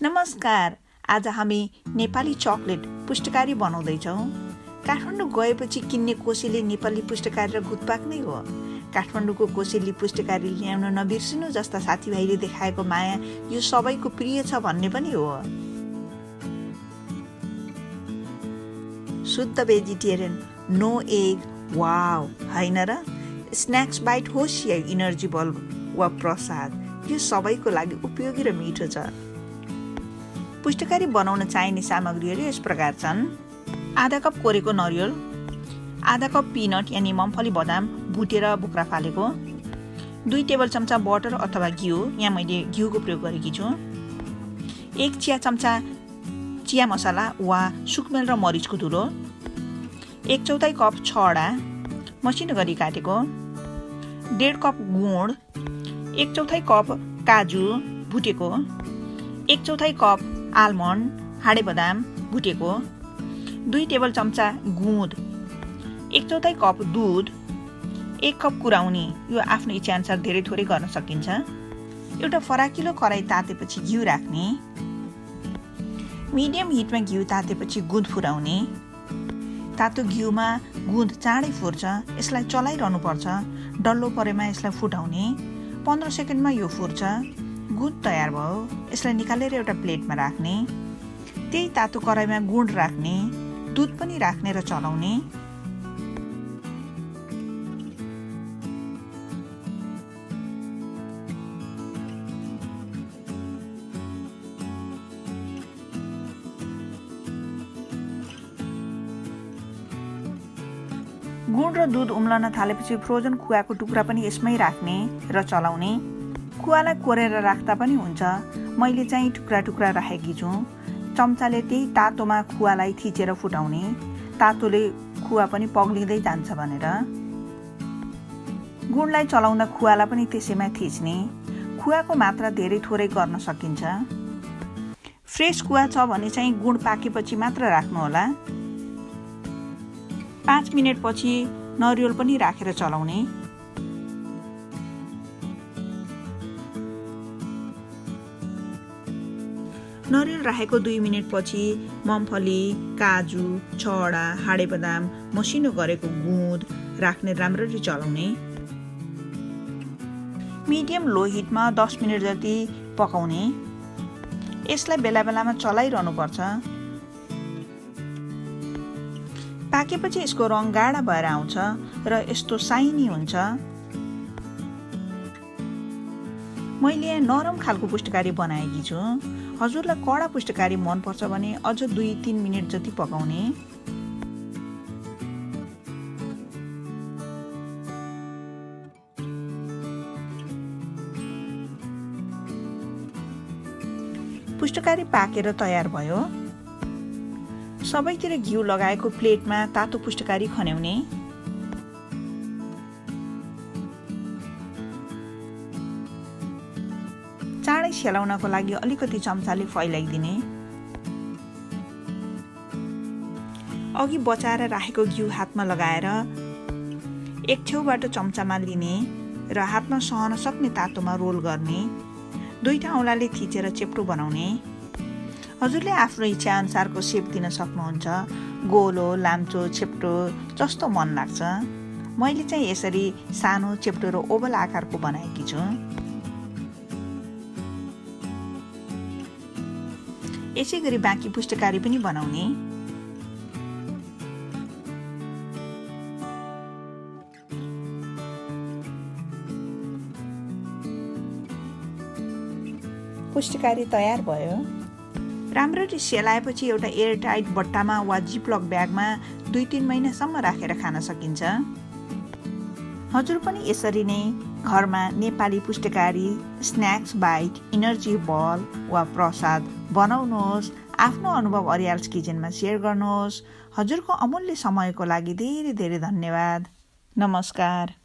नमस्कार। आज हामी नेपाली चकलेट पुष्टकारी बनाउँदैछौँ। काठमाडौँ गएपछि किन्ने कोसेली नेपाली पुष्टकारी र घुतपाक नै हो। काठमाडौँको कोसेली पुष्टकारी ल्याउन नबिर्सिनु जस्ता साथीभाइले देखाएको माया यो सबैको प्रिय छ भन्ने पनि हो। शुद्ध भेजिटेरियन, नो एग, वाव, हैन र? स्न्याक्स बाइट होस् या इनर्जी बल्ब वा प्रसाद, यो सबैको लागि उपयोगी र मिठो छ। पुष्टकारी बनाउन चाहिने सामग्रीहरू यस प्रकार छन्। आधा कप कोरेको नरिवल, आधा कप पिनट यानि मम्फली बदाम भुटेर बोक्रा फालेको, 2 टेबल चम्चा बटर अथवा घिउ, यहाँ मैले घिउको प्रयोग गरेकी छु, 1 चिया चम्चा चिया मसाला वा सुकमेल र मरिचको धुलो, 1/4 कप छडा मसिनो गरी काटेको, 1.5 कप गुँड, 1/4 कप काजु भुटेको, 1/4 कप आलमन्ड हाडे बदाम भुटेको, 2 टेबल चम्चा गुँद, 1/4 कप दुध, 1 कप कुराउनी, यो आफ्नो इच्छाअनुसार धेरै थोरै गर्न सकिन्छ। एउटा फराकिलो कराई तातेपछि घिउ राख्ने, मिडियम हिटमा घिउ तातेपछि गुँद फुराउने। तातो घिउमा गुँद चाँडै फुर्छ, यसलाई चलाइरहनुपर्छ। डल्लो परेमा यसलाई फुटाउने, 15 सेकेन्डमा यो फुर्छ। गुँद तयार भयो, यसलाई निकालेर एउटा प्लेटमा राख्ने। त्यही तातो कराईमा गुँड राख्ने, दुध पनि राख्ने र चलाउने। गुँड र दुध उम्लन थालेपछि फ्रोजन खुवाको टुक्रा पनि यसमै राख्ने र चलाउने। खुवालाई कोरेर राख्दा पनि हुन्छ, मैले चाहिँ टुक्रा टुक्रा राखेकी छु। चम्चाले त्यही तातोमा खुवालाई थिचेर फुटाउने, तातोले खुवा पनि पग्लिँदै जान्छ भनेर। गुँडलाई चलाउँदा खुवालाई पनि त्यसैमा थिच्ने। खुवाको मात्रा धेरै थोरै गर्न सकिन्छ। फ्रेस खुवा छ भने चाहिँ गुँड पाकेपछि मात्र राख्नुहोला। 5 मिनेटपछि नरिवल पनि राखेर चलाउने। नरिवल राखेको 2 मिनेटपछि मम्फली, काजु, छडा, हाडे बदाम, मसिनो गरेको गुँद राख्ने, राम्ररी चलाउने। मिडियम लो हिटमा 10 मिनेट जति पकाउने। यसलाई बेला बेलामा चलाइरहनुपर्छ। पाकेपछि यसको रङ गाढा भएर आउँछ र यस्तो साइनी हुन्छ। मैले नरम खालको पुष्टकारी बनाएकी छु। हजुरलाई कडा पुष्टकारी मनपर्छ भने अझ 2-3 मिनेट जति पकाउने। पुष्टकारी पाकेर तयार भयो। सबैतिर घिउ लगाएको प्लेटमा तातो पुष्टकारी खन्याउने। चाँडै सेलाउनको लागि अलिकति चम्चाले फैलाइदिने। अघि बचाएर राखेको घिउ हातमा लगाएर एक छेउबाट चम्चामा लिने र हातमा सहन सक्ने तातोमा रोल गर्ने। 2 औँलाले थिचेर चेप्टो बनाउने। हजुरले आफ्नो इच्छा अनुसारको सेप दिन सक्नुहुन्छ, गोलो, लाम्चो, चेप्टो जस्तो मन लाग्छ। मैले चाहिँ यसरी सानो, चेप्टो र ओभल आकारको बनाएकी छु। यसै गरी बाँकी पुष्टकारी पनि बनाउने। पुष्टकारी तयार भयो। राम्ररी सेलाएपछि एउटा एयरटाइट बट्टामा वा जिपलक ब्यागमा 2-3 महिनासम्म राखेर खान सकिन्छ। हजुर पनि यसरी नै घरमा नेपाली पुष्टकारी, स्न्याक्स बाइट, इनर्जी बल वा प्रसाद बनाउनुहोस्। आफ्नो अनुभव अर्याल्स किचनमा सेयर गर्नुहोस्। हजुरको अमूल्य समयको लागि धेरै धेरै धन्यवाद। नमस्कार।